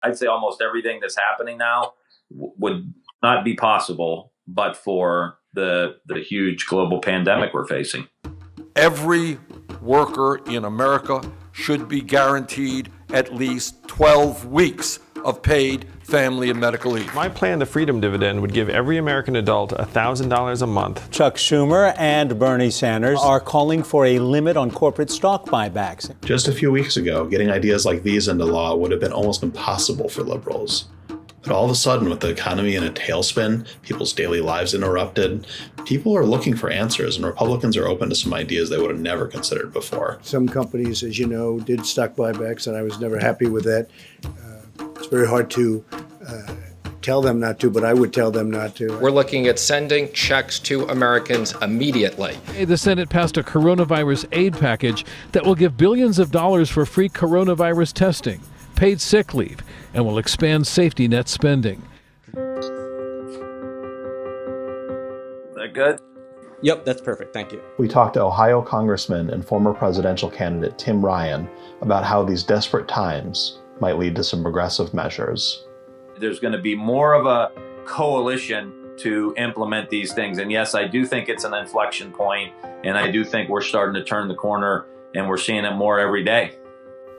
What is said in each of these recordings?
I'd say almost everything that's happening now would not be possible but for the huge global pandemic we're facing. Every worker in America should be guaranteed at least 12 weeks of paid family and medical leave. My plan, the Freedom Dividend, would give every American adult $1,000 a month. Chuck Schumer and Bernie Sanders are calling for a limit on corporate stock buybacks. Just a few weeks ago, getting ideas like these into law would have been almost impossible for liberals. But all of a sudden, with the economy in a tailspin, people's daily lives interrupted, people are looking for answers, and Republicans are open to some ideas they would have never considered before. Some companies, as you know, did stock buybacks, and I was never happy with that. It's very hard to tell them not to, but I would tell them not to. We're looking at sending checks to Americans immediately. The Senate passed a coronavirus aid package that will give billions of dollars for free coronavirus testing, paid sick leave, and will expand safety net spending. Is that good? Yep, that's perfect. Thank you. We talked to Ohio Congressman and former presidential candidate Tim Ryan about how these desperate times might lead to some progressive measures. There's going to be more of a coalition to implement these things. And yes, I do think it's an inflection point, and I do think we're starting to turn the corner, and we're seeing it more every day.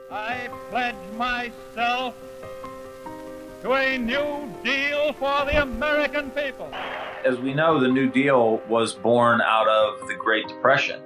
I pledge myself to a New Deal for the American people. As we know, the New Deal was born out of the Great Depression.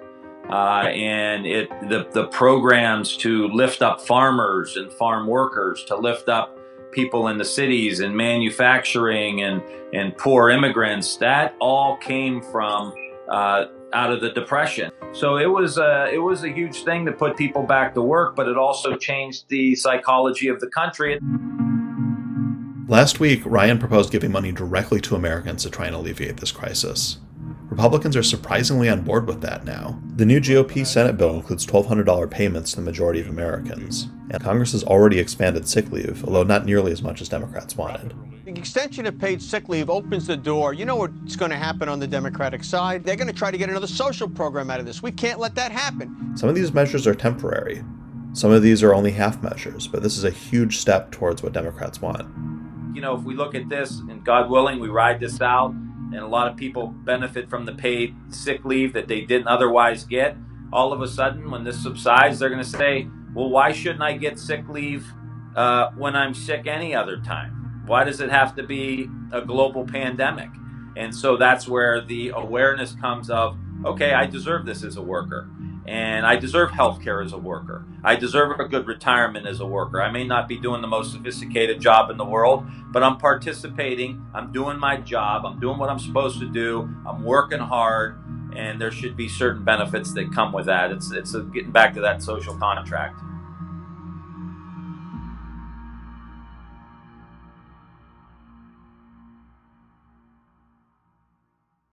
And the programs to lift up farmers and farm workers, to lift up people in the cities and manufacturing and poor immigrants, that all came from out of the Depression. So it was a huge thing to put people back to work, but it also changed the psychology of the country. Last week, Ryan proposed giving money directly to Americans to try and alleviate this crisis. Republicans are surprisingly on board with that now. The new GOP Senate bill includes $1,200 payments to the majority of Americans, and Congress has already expanded sick leave, although not nearly as much as Democrats wanted. The extension of paid sick leave opens the door. You know what's going to happen on the Democratic side? They're going to try to get another social program out of this. We can't let that happen. Some of these measures are temporary. Some of these are only half measures, but this is a huge step towards what Democrats want. You know, if we look at this, and God willing, we ride this out, and a lot of people benefit from the paid sick leave that they didn't otherwise get, all of a sudden, when this subsides, they're going to say, well, why shouldn't I get sick leave when I'm sick any other time? Why does it have to be a global pandemic? And so that's where the awareness comes of, okay, I deserve this as a worker. And I deserve health care as a worker. I deserve a good retirement as a worker. I may not be doing the most sophisticated job in the world, but I'm participating. I'm doing my job. I'm doing what I'm supposed to do. I'm working hard, and there should be certain benefits that come with that. It's getting back to that social contract.